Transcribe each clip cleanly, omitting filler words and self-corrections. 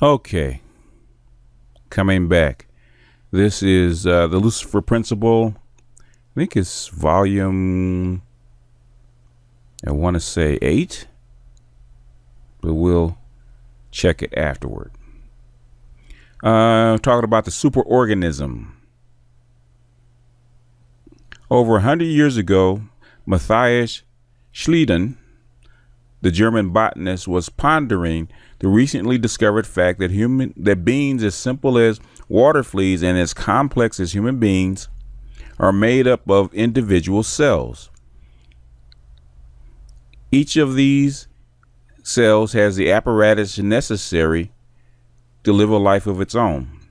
Okay, coming back. This is the Lucifer Principle. I think it's volume, I want to say 8, but we'll check it afterward. Talking about the superorganism. Over 100 years ago, Matthias Schleiden, the German botanist, was pondering the recently discovered fact that beings as simple as water fleas and as complex as human beings are made up of individual cells. Each of these cells has the apparatus necessary to live a life of its own.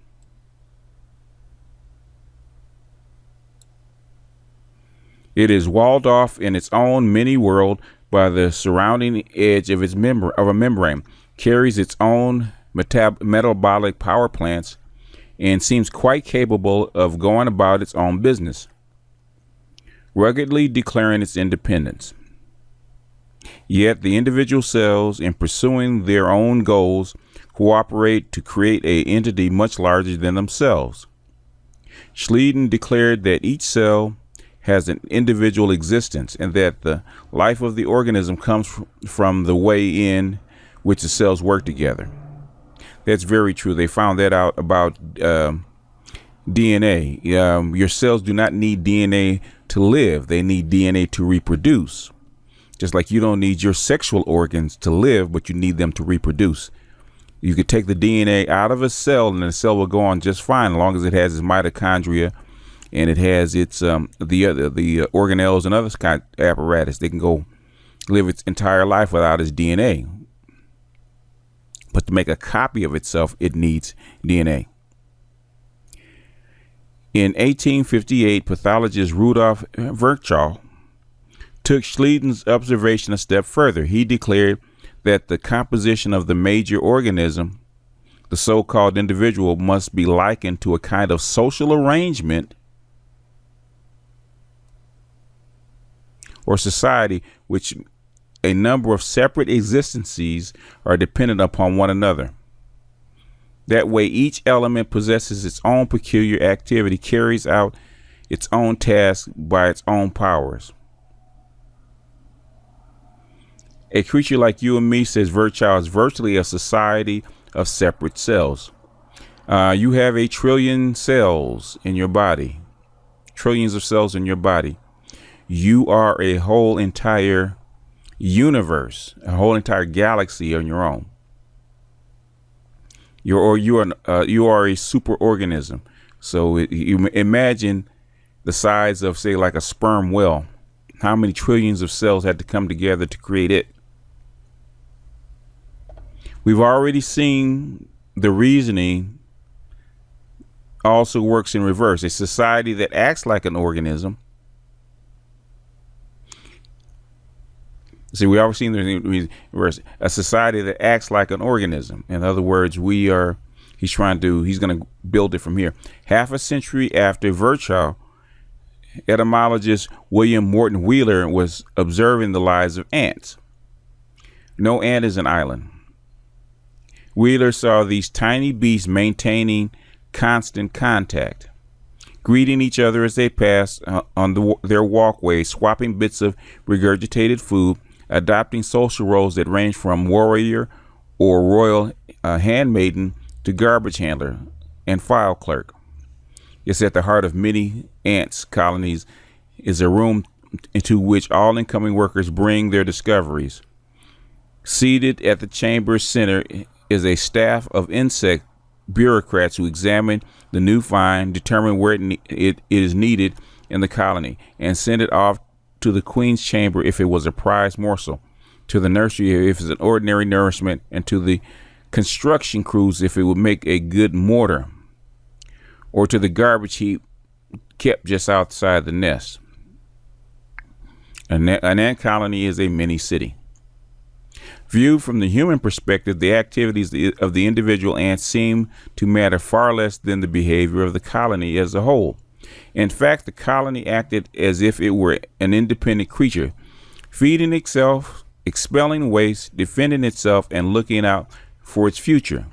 It is walled off in its own mini world by the surrounding edge of a membrane, carries its own metabolic power plants, and seems quite capable of going about its own business, ruggedly declaring its independence. Yet the individual cells, in pursuing their own goals, cooperate to create an entity much larger than themselves. Schleiden declared that each cell has an individual existence and that the life of the organism comes from the way in which the cells work together. That's very true. They found that out about DNA. Your cells do not need DNA to live. They need DNA to reproduce. Just like you don't need your sexual organs to live, but you need them to reproduce. You could take the DNA out of a cell and the cell will go on just fine as long as it has its mitochondria and it has its the organelles and other kind of apparatus. They can go live its entire life without its DNA. But to make a copy of itself, it needs DNA. In 1858, pathologist Rudolf Virchow took Schleiden's observation a step further. He declared that the composition of the major organism, the so-called individual, must be likened to a kind of social arrangement or society which a number of separate existences are dependent upon one another. That way, each element possesses its own peculiar activity, carries out its own task by its own powers. A creature like you and me, says Virchow, is virtually a society of separate cells. You have 1 trillion cells in your body, trillions of cells in your body. You are a whole entire universe, a whole entire galaxy on your own. You are a superorganism. So you imagine the size of, say, like a sperm whale. How many trillions of cells had to come together to create it? We've already seen the reasoning also works in reverse. A society that acts like an organism. See, we always seen the reverse. A society that acts like an organism. In other words, he's going to build it from here. Half a century after Virchow, etymologist William Morton Wheeler was observing the lives of ants. No ant is an island. Wheeler saw these tiny beasts maintaining constant contact, greeting each other as they passed on their walkway, swapping bits of regurgitated food, adopting social roles that range from warrior or royal handmaiden to garbage handler and file clerk. It's at the heart of many ants colonies is a room into which all incoming workers bring their discoveries. Seated at the chamber's center is a staff of insect bureaucrats who examine the new find, determine where it is needed in the colony, and send it off to the queen's chamber if it was a prized morsel, to the nursery if it's an ordinary nourishment, and to the construction crews if it would make a good mortar, or to the garbage heap kept just outside the nest. An ant colony is a mini city. Viewed from the human perspective, the activities of the individual ants seem to matter far less than the behavior of the colony as a whole. In fact, the colony acted as if it were an independent creature, feeding itself, expelling waste, defending itself, and looking out for its future.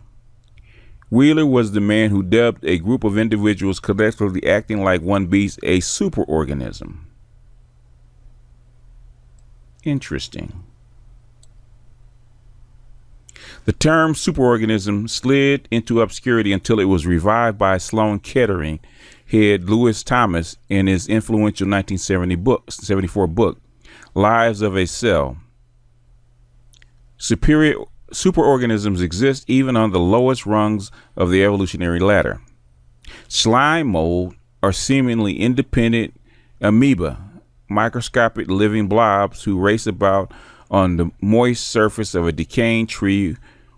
Wheeler was the man who dubbed a group of individuals collectively acting like one beast a superorganism. Interesting. The term superorganism slid into obscurity until it was revived by Sloan Kettering head Lewis Thomas in his influential 1974 book, Lives of a Cell. Superorganisms exist even on the lowest rungs of the evolutionary ladder. Slime mold are seemingly independent amoeba, microscopic living blobs who race about on the moist surface of a decaying tree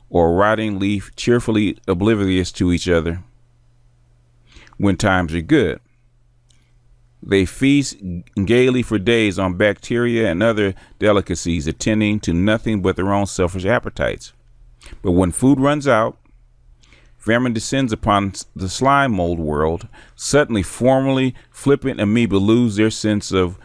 or rotting leaf, cheerfully oblivious to each other when times are good. They feast gaily for days on bacteria and other delicacies, attending to nothing but their own selfish appetites. But when food runs out, famine descends upon the slime mold world. Suddenly, formerly flippant amoeba lose their sense of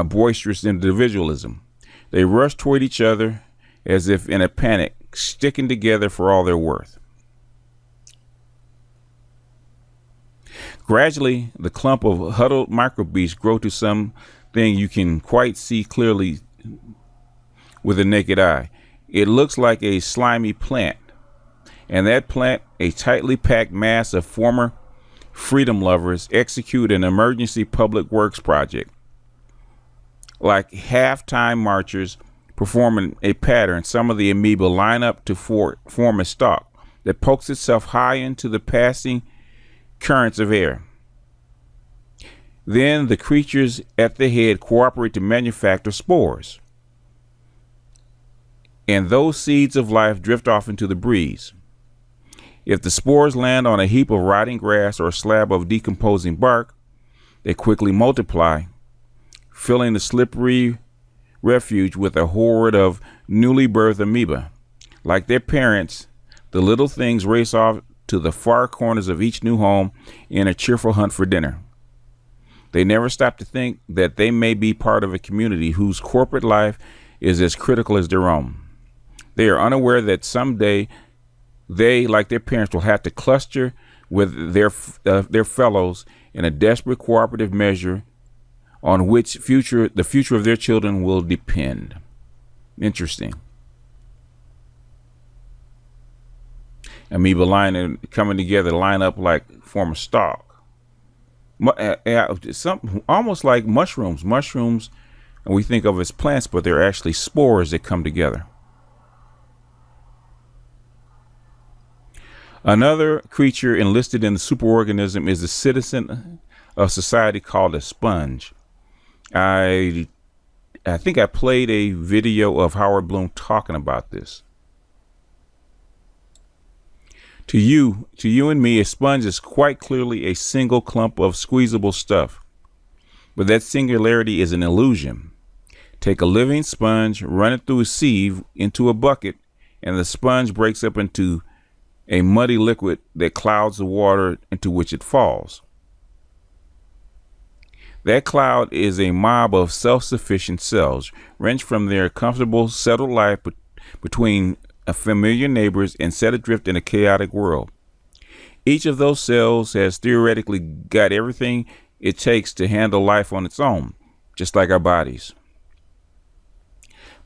boisterous individualism. They rush toward each other as if in a panic, sticking together for all they're worth. Gradually, the clump of huddled microbeasts grow to something you can quite see clearly with the naked eye. It looks like a slimy plant, and that plant, a tightly packed mass of former freedom lovers, execute an emergency public works project. Like halftime marchers performing a pattern, some of the amoeba line up to form a stalk that pokes itself high into the passing currents of air. Then the creatures at the head cooperate to manufacture spores, and those seeds of life drift off into the breeze. If the spores land on a heap of rotting grass or a slab of decomposing bark, they quickly multiply, filling the slippery refuge with a horde of newly birthed amoeba. Like their parents, the little things race off to the far corners of each new home in a cheerful hunt for dinner. They never stop to think that they may be part of a community whose corporate life is as critical as their own. They are unaware that someday they, like their parents, will have to cluster with their fellows in a desperate cooperative measure on which the future of their children will depend. Interesting. Amoeba coming together, line up like form a stalk. Some almost like mushrooms. Mushrooms, and we think of as plants, but they're actually spores that come together. Another creature enlisted in the superorganism is a citizen of society called a sponge. I think I played a video of Howard Bloom talking about this. To you and me, a sponge is quite clearly a single clump of squeezable stuff. But that singularity is an illusion. Take a living sponge, run it through a sieve into a bucket, and the sponge breaks up into a muddy liquid that clouds the water into which it falls. That cloud is a mob of self-sufficient cells, wrenched from their comfortable, settled life between familiar neighbors and set adrift in a chaotic world. Each of those cells has theoretically got everything it takes to handle life on its own, just like our bodies.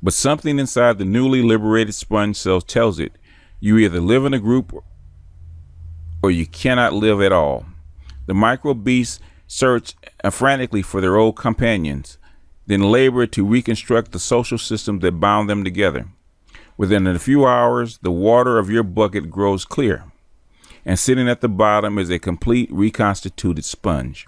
But something inside the newly liberated sponge cells tells it, you either live in a group or you cannot live at all. The micro beasts search frantically for their old companions, then labor to reconstruct the social system that bound them together. Within a few hours, the water of your bucket grows clear, and sitting at the bottom is a complete reconstituted sponge.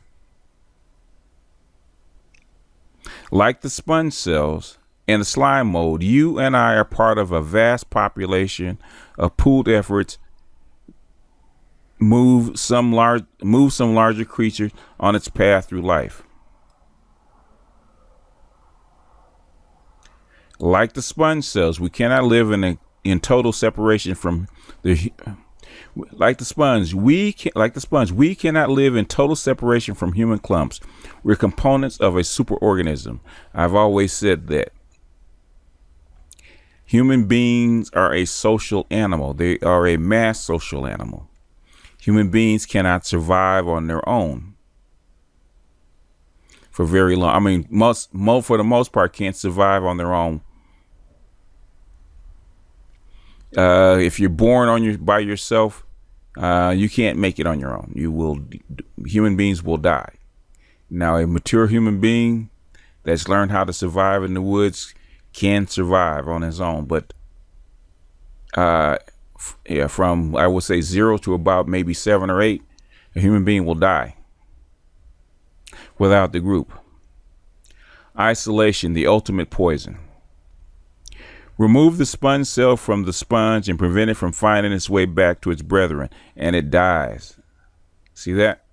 Like the sponge cells and the slime mold, you and I are part of a vast population of pooled efforts move some larger creature on its path through life. Like the sponge cells, we cannot live in total separation from the. Like the sponge, we cannot live in total separation from human clumps. We're components of a superorganism. I've always said that. Human beings are a social animal. They are a mass social animal. Human beings cannot survive on their own for very long. I mean, for the most part, can't survive on their own. If you're born by yourself, you can't make it on your own. Human beings will die. Now, a mature human being that's learned how to survive in the woods can survive on his own, but from, I would say, 0 to about maybe 7 or 8, a human being will die without the group. Isolation, the ultimate poison. Remove the sponge cell from the sponge and prevent it from finding its way back to its brethren, and it dies. See that?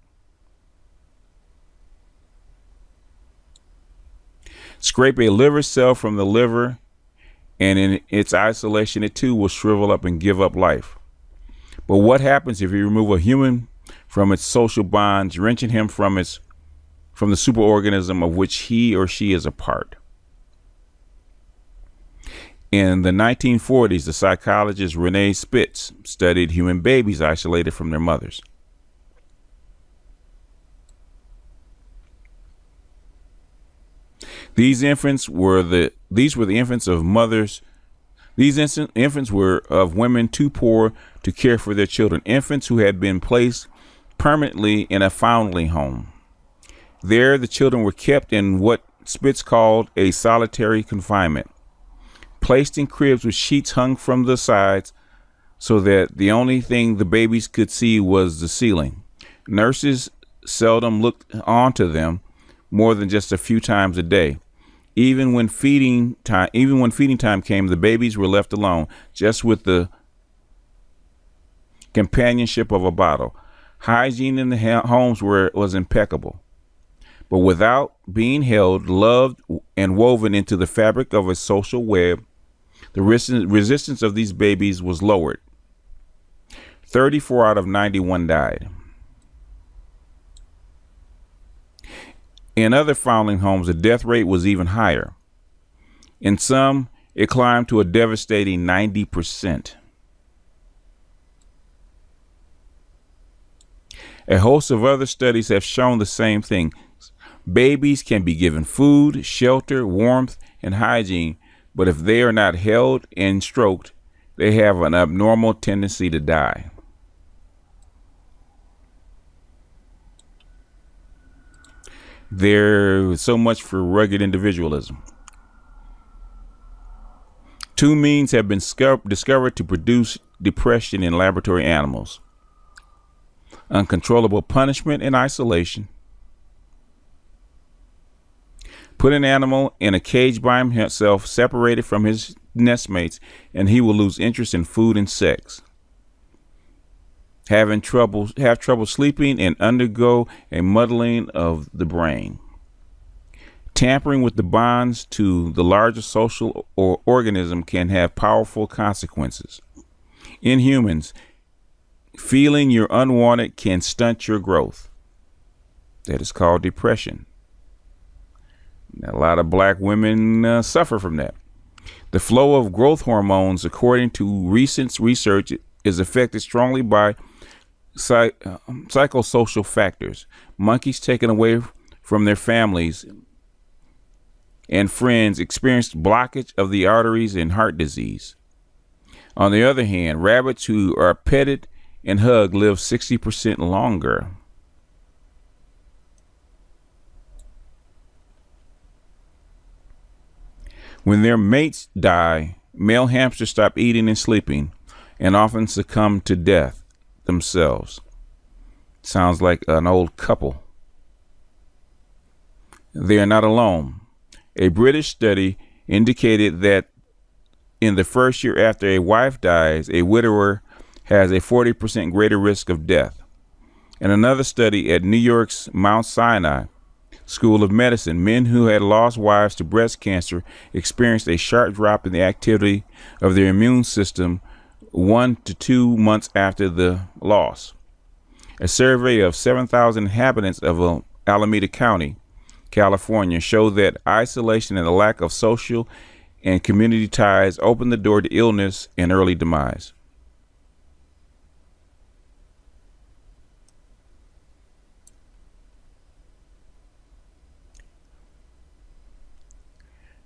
Scrape a liver cell from the liver, and in its isolation, it too will shrivel up and give up life. But what happens if you remove a human from its social bonds, wrenching him from the superorganism of which he or she is a part? In the 1940s, the psychologist Renee Spitz studied human babies isolated from their mothers. These infants were the infants of mothers. These infants were of women too poor to care for their children, infants who had been placed permanently in a foundling home. There, the children were kept in what Spitz called a solitary confinement, placed in cribs with sheets hung from the sides so that the only thing the babies could see was the ceiling. Nurses seldom looked onto them more than just a few times a day. Even when feeding time came, the babies were left alone, just with the companionship of a bottle. Hygiene in the homes was impeccable, but without being held, loved, and woven into the fabric of a social web, the resistance of these babies was lowered. 34 out of 91 died. In other foundling homes, the death rate was even higher. In some, it climbed to a devastating 90%. A host of other studies have shown the same thing. Babies can be given food, shelter, warmth, and hygiene, but if they are not held and stroked, they have an abnormal tendency to die. There's so much for rugged individualism. Two means have been discovered to produce depression in laboratory animals: uncontrollable punishment and isolation. Put an animal in a cage by himself, separated from his nestmates, and he will lose interest in food and sex, have trouble sleeping, and undergo a muddling of the brain. Tampering with the bonds to the larger social organism can have powerful consequences. In humans, feeling you're unwanted can stunt your growth. That is called depression. A lot of black women suffer from that. The flow of growth hormones, according to recent research, is affected strongly by psychosocial factors. Monkeys taken away from their families and friends experienced blockage of the arteries and heart disease. On the other hand, rabbits who are petted and hugged live 60% longer. When their mates die, male hamsters stop eating and sleeping and often succumb to death themselves. Sounds like an old couple. They are not alone. A British study indicated that in the first year after a wife dies, a widower has a 40% greater risk of death. In another study at New York's Mount Sinai School of Medicine, men who had lost wives to breast cancer experienced a sharp drop in the activity of their immune system 1 to 2 months after the loss. A survey of 7,000 inhabitants of Alameda County, California, showed that isolation and the lack of social and community ties opened the door to illness and early demise.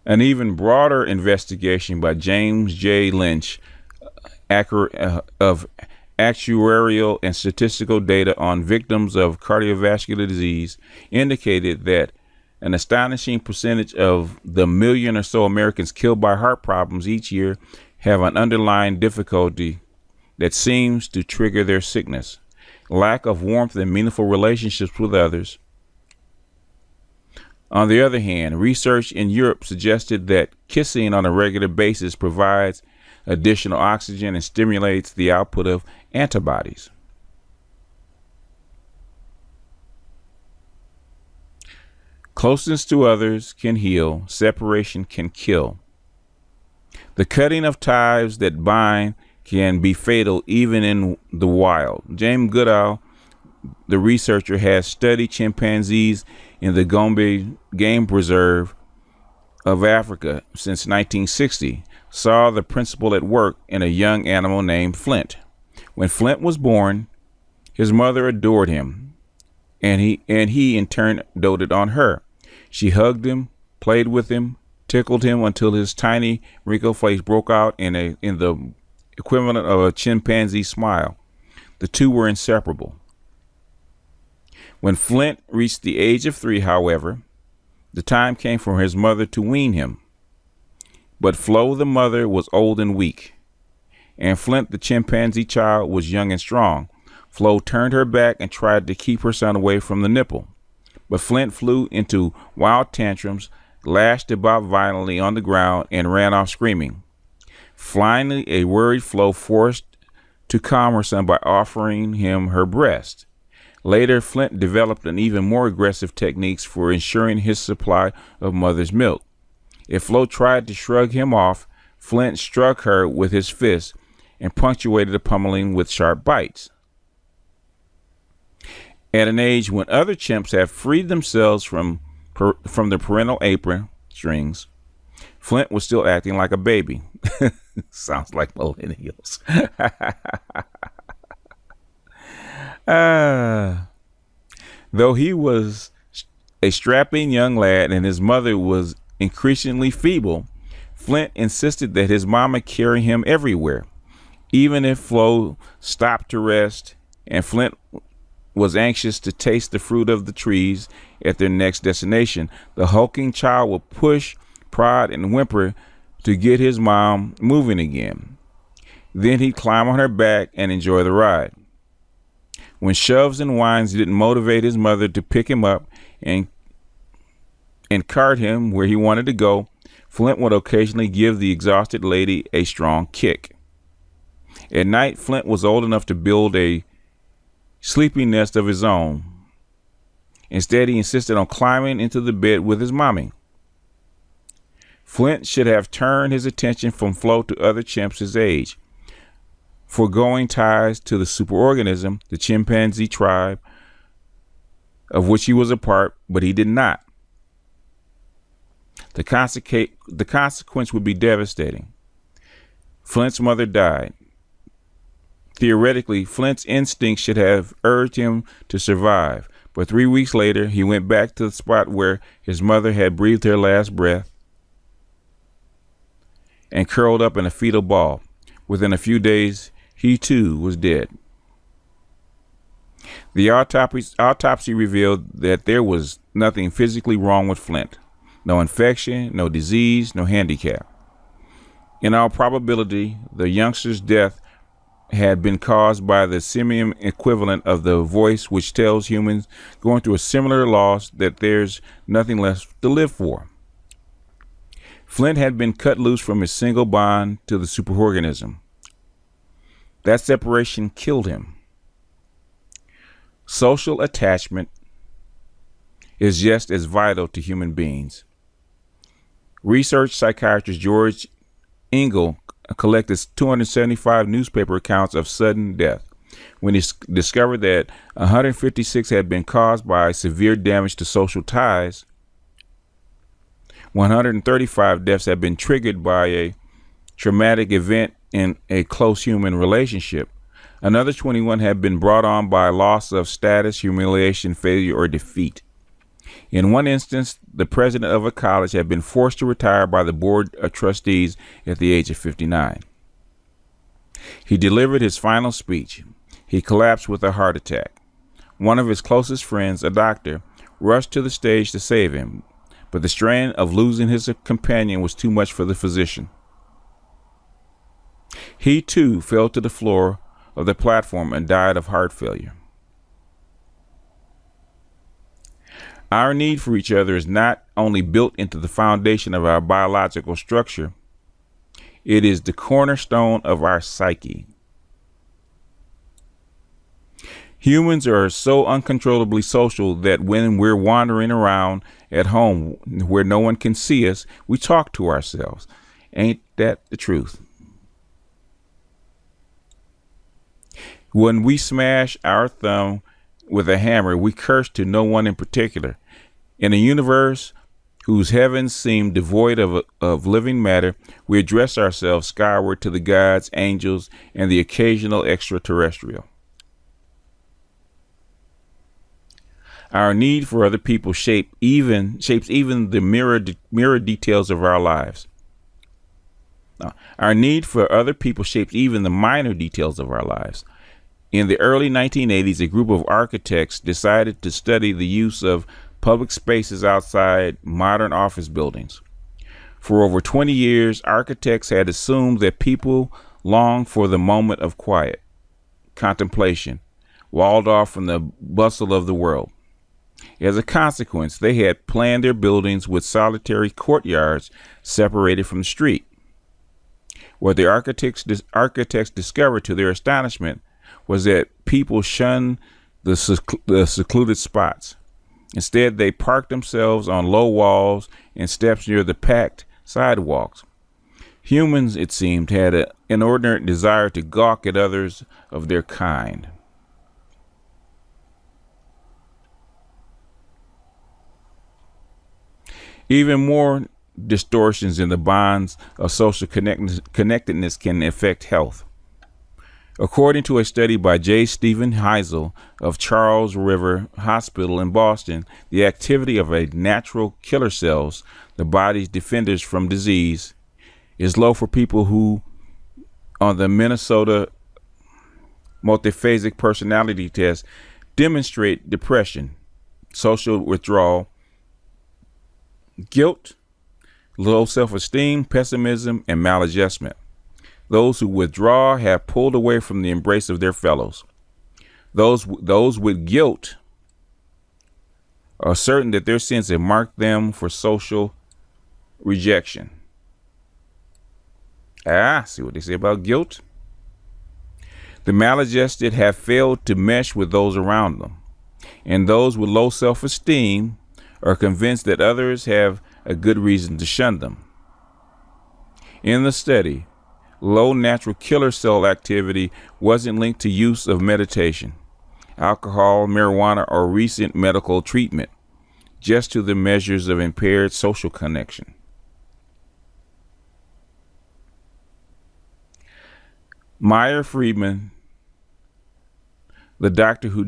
An even broader investigation by James J. Lynch of actuarial and statistical data on victims of cardiovascular disease indicated that an astonishing percentage of the million or so Americans killed by heart problems each year have an underlying difficulty that seems to trigger their sickness: lack of warmth and meaningful relationships with others. On the other hand, research in Europe suggested that kissing on a regular basis provides additional oxygen and stimulates the output of antibodies. Closeness to others can heal, separation can kill. The cutting of ties that bind can be fatal even in the wild. James Goodall, the researcher, has studied chimpanzees in the Gombe Game Preserve of Africa since 1960, saw the principle at work in a young animal named Flint. When Flint was born, his mother adored him, and he in turn doted on her. She hugged him, played with him, tickled him until his tiny wrinkled face broke out in the equivalent of a chimpanzee smile. The two were inseparable. When Flint reached the age of 3, however, the time came for his mother to wean him. But Flo, the mother, was old and weak, and Flint, the chimpanzee child, was young and strong. Flo turned her back and tried to keep her son away from the nipple, but Flint flew into wild tantrums, lashed about violently on the ground, and ran off screaming. Finally, a worried Flo forced to calm her son by offering him her breast. Later, Flint developed an even more aggressive techniques for ensuring his supply of mother's milk. If Flo tried to shrug him off, Flint struck her with his fist and punctuated the pummeling with sharp bites. At an age when other chimps have freed themselves from the parental apron strings, Flint was still acting like a baby. Sounds like millennials. Though he was a strapping young lad and his mother was increasingly feeble, Flint insisted that his mama carry him everywhere, even if Flo stopped to rest, and Flint was anxious to taste the fruit of the trees at their next destination. The hulking child would push, prod, and whimper to get his mom moving again. Then he'd climb on her back and enjoy the ride. When shoves and whines didn't motivate his mother to pick him up and cart him where he wanted to go, Flint would occasionally give the exhausted lady a strong kick. At night, Flint was old enough to build a sleeping nest of his own. Instead, he insisted on climbing into the bed with his mommy. Flint should have turned his attention from Flo to other chimps his age, foregoing ties to the superorganism, the chimpanzee tribe, of which he was a part, but he did not. The consequence would be devastating. Flint's mother died. Theoretically, Flint's instincts should have urged him to survive, but 3 weeks later, he went back to the spot where his mother had breathed her last breath and curled up in a fetal ball. Within a few days, he too was dead. The autopsy revealed that there was nothing physically wrong with Flint. No infection, no disease, no handicap. In all probability, the youngster's death had been caused by the simian equivalent of the voice which tells humans going through a similar loss that there's nothing left to live for. Flint had been cut loose from his single bond to the superorganism. That separation killed him. Social attachment is just as vital to human beings. Research psychiatrist George Engel collected 275 newspaper accounts of sudden death. When he discovered that 156 had been caused by severe damage to social ties, 135 deaths had been triggered by a traumatic event in a close human relationship. Another 21 had been brought on by loss of status, humiliation, failure, or defeat. In one instance, the president of a college had been forced to retire by the board of trustees at the age of 59. He delivered his final speech. He collapsed with a heart attack. One of his closest friends, a doctor, rushed to the stage to save him, but the strain of losing his companion was too much for the physician. He too fell to the floor of the platform and died of heart failure. Our need for each other is not only built into the foundation of our biological structure, it is the cornerstone of our psyche. Humans are so uncontrollably social that when we're wandering around at home where no one can see us, we talk to ourselves. Ain't that the truth? When we smash our thumb with a hammer, we curse to no one in particular. In a universe whose heavens seem devoid of living matter, we address ourselves skyward to the gods, angels, and the occasional extraterrestrial. Our need for other people shapes even the mirror details of our lives. Our need for other people shapes even the minor details of our lives. In the early 1980s, a group of architects decided to study the use of public spaces outside modern office buildings. For over 20 years, architects had assumed that people longed for the moment of quiet, contemplation, walled off from the bustle of the world. As a consequence, they had planned their buildings with solitary courtyards separated from the street. What the architects discovered to their astonishment was that people shunned the secluded spots. Instead, they parked themselves on low walls and steps near the packed sidewalks. Humans, it seemed, had an inordinate desire to gawk at others of their kind. Even more distortions in the bonds of social connectedness can affect health. According to a study by J. Stephen Heisel of Charles River Hospital in Boston, the activity of a natural killer cells, the body's defenders from disease, is low for people who, on the Minnesota multiphasic personality test, demonstrate depression, social withdrawal, guilt, low self-esteem, pessimism, and maladjustment. Those who withdraw have pulled away from the embrace of their fellows. Those with guilt are certain that their sins have marked them for social rejection. See what they say about guilt? The maladjusted have failed to mesh with those around them, and those with low self-esteem are convinced that others have a good reason to shun them. In the study, low natural killer cell activity wasn't linked to use of meditation, alcohol, marijuana, or recent medical treatment, just to the measures of impaired social connection. Meyer Friedman, the doctor who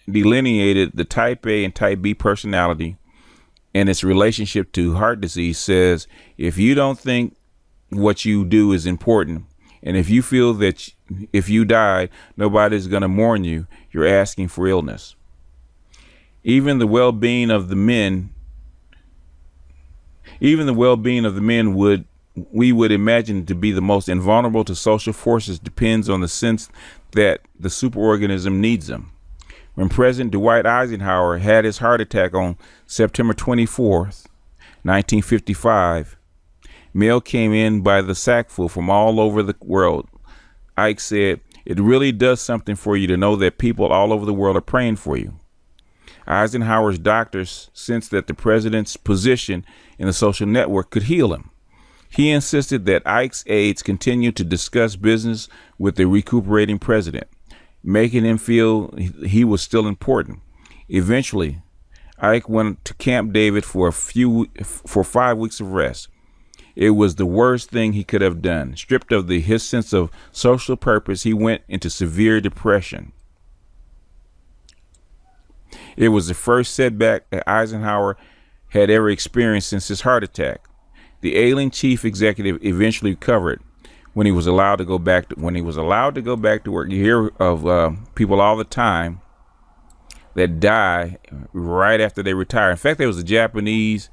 delineated the type A and type B personality and its relationship to heart disease, says, if you don't think what you do is important, and if you feel that if you die, nobody's going to mourn you, you're asking for illness. Even the well-being of the men we would imagine to be the most invulnerable to social forces depends on the sense that the superorganism needs them. When President Dwight Eisenhower had his heart attack on September 24th, 1955, mail came in by the sackful from all over the world. Ike said, "It really does something for you to know that people all over the world are praying for you." Eisenhower's doctors sensed that the president's position in the social network could heal him. He insisted that Ike's aides continue to discuss business with the recuperating president, making him feel he was still important. Eventually, Ike went to Camp David for 5 weeks of rest. It was the worst thing he could have done. Stripped of his sense of social purpose, he went into severe depression. It was the first setback that Eisenhower had ever experienced since his heart attack. The ailing chief executive eventually recovered when he was allowed to go back to work. You hear of people all the time that die right after they retire. In fact, there was a Japanese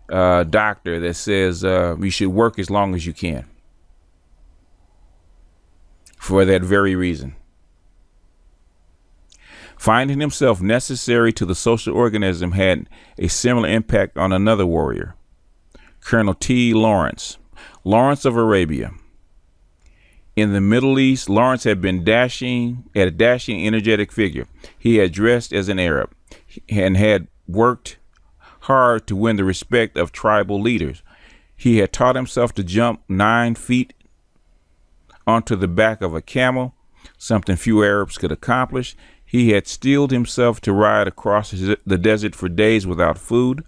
doctor that says you should work as long as you can for that very reason. Finding himself necessary to the social organism had a similar impact on another warrior, Colonel T. Lawrence of Arabia. In the Middle East, Lawrence had been a dashing, energetic figure. He had dressed as an Arab and had worked hard to win the respect of tribal leaders. He had taught himself to jump 9 feet onto the back of a camel, something few Arabs could accomplish. He had steeled himself to ride across the desert for days without food.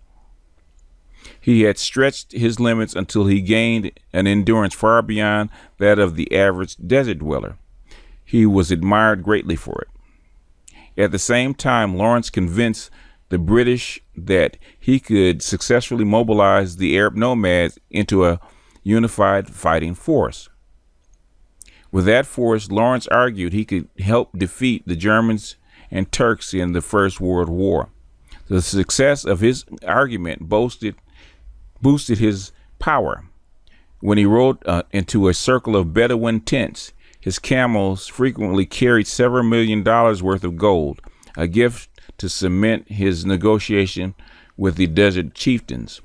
He had stretched his limits until he gained an endurance far beyond that of the average desert dweller. He was admired greatly for it. At the same time, Lawrence convinced the British that he could successfully mobilize the Arab nomads into a unified fighting force. With that force, Lawrence argued he could help defeat the Germans and Turks in the First World War. The success of his argument boosted his power. When he rode into a circle of Bedouin tents, his camels frequently carried several $1 million worth of gold, a gift to cement his negotiation with the desert chieftains.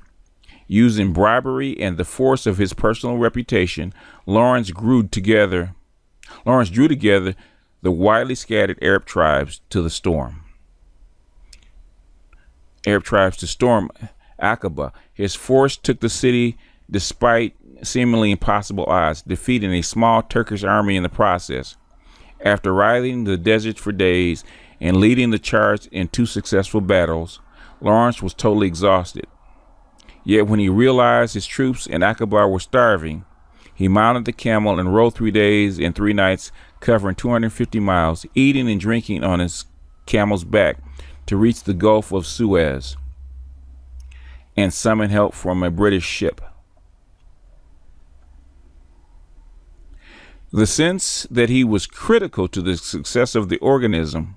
Using bribery and the force of his personal reputation, Lawrence drew together the widely scattered Arab tribes to storm Aqaba. His force took the city despite seemingly impossible odds, defeating a small Turkish army in the process. After riding the desert for days and leading the charge in 2 successful battles, Lawrence was totally exhausted. Yet when he realized his troops in Aqaba were starving, he mounted the camel and rode 3 days and 3 nights, covering 250 miles, eating and drinking on his camel's back to reach the Gulf of Suez and summon help from a British ship. The sense that he was critical to the success of the organism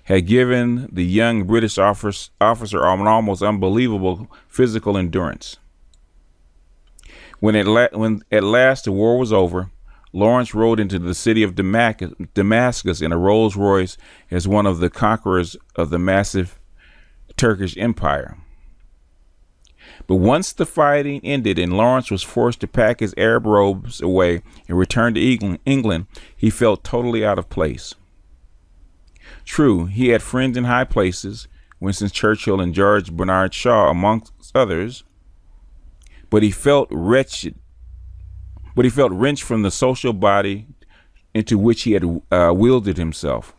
had given the young British officer an almost unbelievable physical endurance. When at last the war was over, Lawrence rode into the city of Damascus in a Rolls Royce as one of the conquerors of the massive Turkish Empire. But once the fighting ended and Lawrence was forced to pack his Arab robes away and return to England, he felt totally out of place. True, he had friends in high places, Winston Churchill and George Bernard Shaw amongst others, but he felt wrenched from the social body into which he had wielded himself.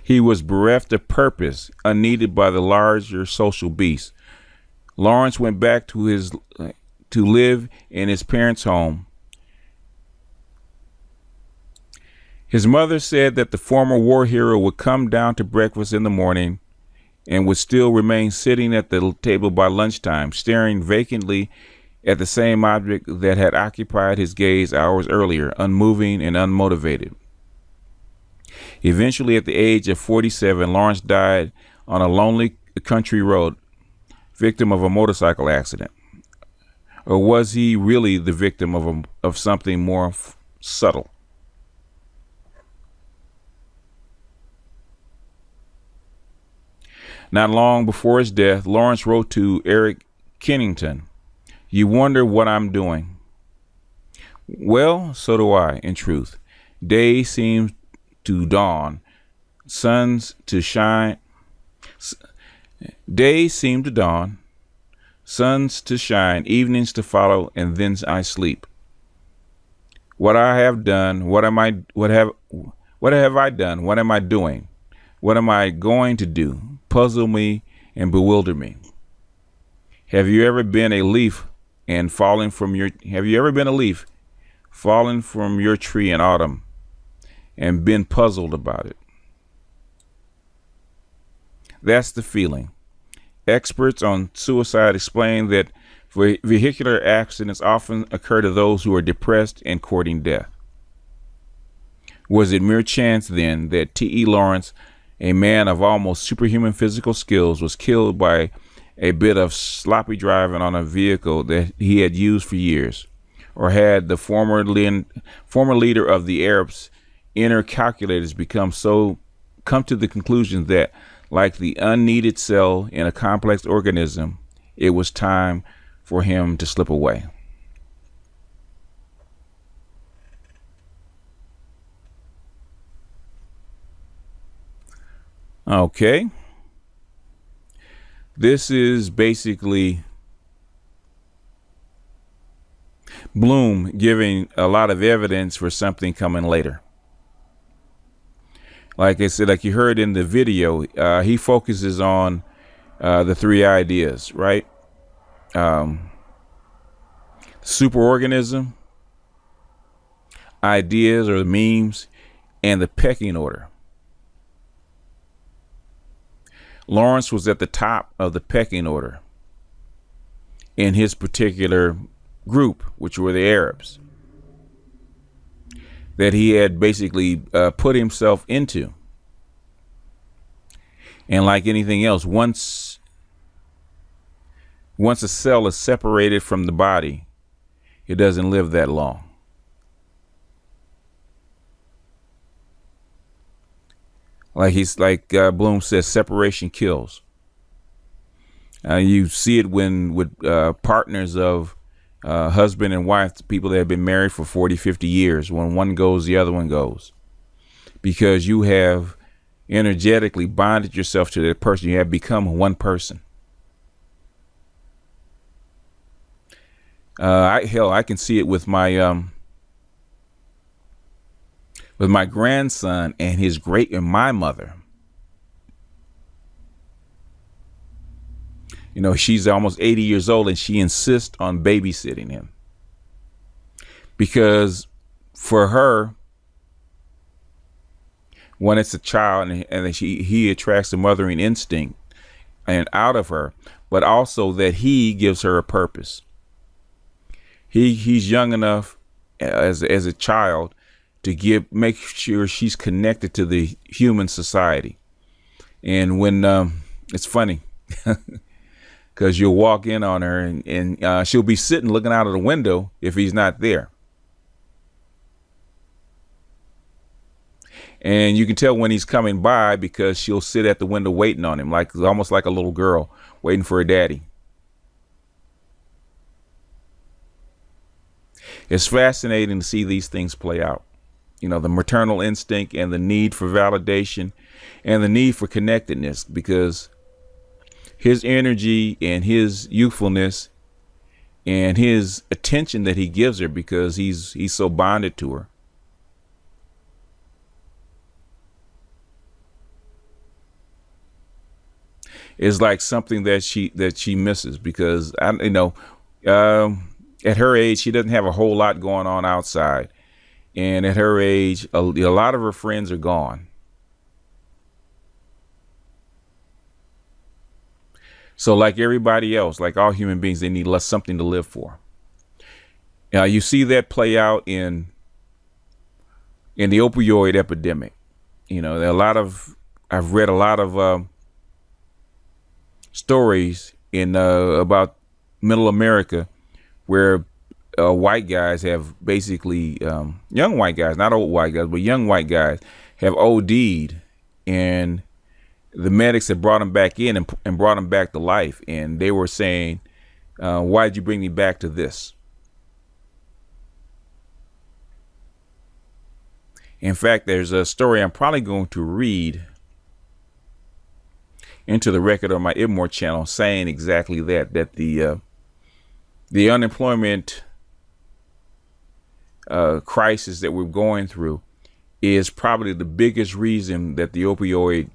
He was bereft of purpose, unneeded by the larger social beast. Lawrence went back to live in his parents' home. His mother said that the former war hero would come down to breakfast in the morning and would still remain sitting at the table by lunchtime, staring vacantly at the same object that had occupied his gaze hours earlier, unmoving and unmotivated. Eventually, at the age of 47, Lawrence died on a lonely country road, victim of a motorcycle accident. Or was he really the victim of something more subtle? Not long before his death, Lawrence wrote to Eric Kennington, "You wonder what I'm doing. Well, so do I, in truth. Day seems to dawn, suns to shine. Days seem to dawn, suns to shine, evenings to follow, and then I sleep. What I have done, what have I done? What am I doing? What am I going to do? Puzzle me and bewilder me. Have you ever been a leaf and fallen from your tree in autumn and been puzzled about it. That's the feeling. Experts on suicide explain that vehicular accidents often occur to those who are depressed and courting death. Was it mere chance then that T.E. Lawrence, a man of almost superhuman physical skills, was killed by a bit of sloppy driving on a vehicle that he had used for years? Or had the former leader of the Arabs' inner calculators come to the conclusion that, like the unneeded cell in a complex organism, it was time for him to slip away? Okay. This is basically Bloom giving a lot of evidence for something coming later. Like I said, like you heard in the video, he focuses on the three ideas, right? Superorganism, ideas or memes, and the pecking order. Lawrence was at the top of the pecking order in his particular group, which were the Arabs, that he had basically put himself into. And like anything else, once a cell is separated from the body, it doesn't live that long. Like Bloom says, separation kills. You see it with partners of husband and wife, people that have been married for 40, 50 years. When one goes, the other one goes. Because you have energetically bonded yourself to that person. You have become one person. I can see it with my grandson and my mother. You know, she's almost 80 years old and she insists on babysitting him. Because for her, when it's a child and he attracts the mothering instinct and out of her, but also that he gives her a purpose. He's young enough as a child to make sure she's connected to the human society. And when it's funny because you'll walk in on her and she'll be sitting looking out of the window if he's not there. And you can tell when he's coming by because she'll sit at the window waiting on him, almost like a little girl waiting for her daddy. It's fascinating to see these things play out. You know, the maternal instinct and the need for validation and the need for connectedness, because his energy and his youthfulness and his attention that he gives her, because he's so bonded to her. Is like something that she misses, because at her age, she doesn't have a whole lot going on outside. And at her age, a lot of her friends are gone. So like everybody else, like all human beings, they need something to live for. Now you see that play out in the opioid epidemic. You know, I've read a lot of stories about Middle America where white guys have basically, young white guys, not old white guys, but young white guys have OD'd, and the medics have brought them back in and brought them back to life. And they were saying, why did you bring me back to this? In fact, there's a story I'm probably going to read into the record on my Ibmore channel saying exactly that the unemployment crisis that we're going through is probably the biggest reason that the opioid,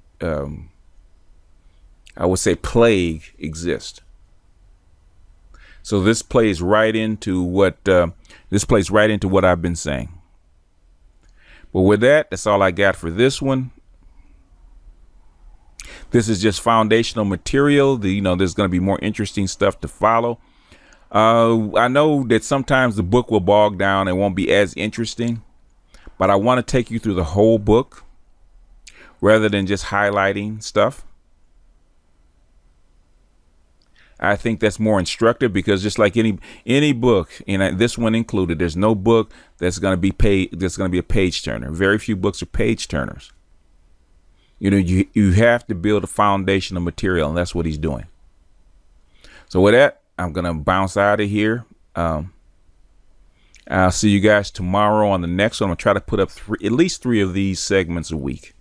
I would say, plague exists. So this plays right into what I've been saying. But with that, that's all I got for this one. This is just foundational material. There's going to be more interesting stuff to follow. I know that sometimes the book will bog down and won't be as interesting, but I want to take you through the whole book rather than just highlighting stuff. I think that's more instructive, because just like any book, and this one included, there's no book that's going to be a page turner. Very few books are page turners. You have to build a foundation of material, and that's what he's doing. So with that, I'm going to bounce out of here. I'll see you guys tomorrow on the next one. I'm going to try to put up at least 3 of these segments a week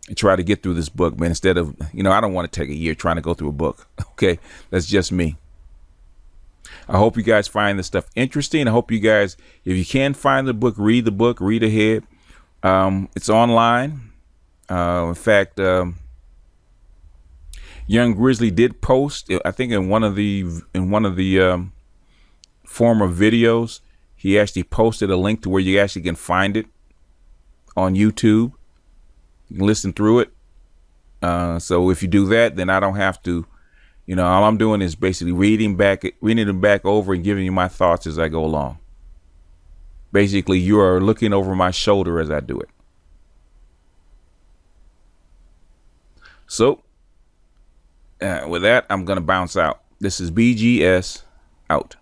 and try to get through this book, man. Instead of, I don't want to take a year trying to go through a book. Okay. That's just me. I hope you guys find this stuff interesting. I hope you guys, if you can find the book, read ahead. It's online. In fact, Young Grizzly did post, I think in one of the former videos, he actually posted a link to where you actually can find it on YouTube. You can listen through it. So if you do that, then I don't have to, all I'm doing is basically reading them back over and giving you my thoughts as I go along. Basically, you are looking over my shoulder as I do it. So with that, I'm going to bounce out. This is BGS out.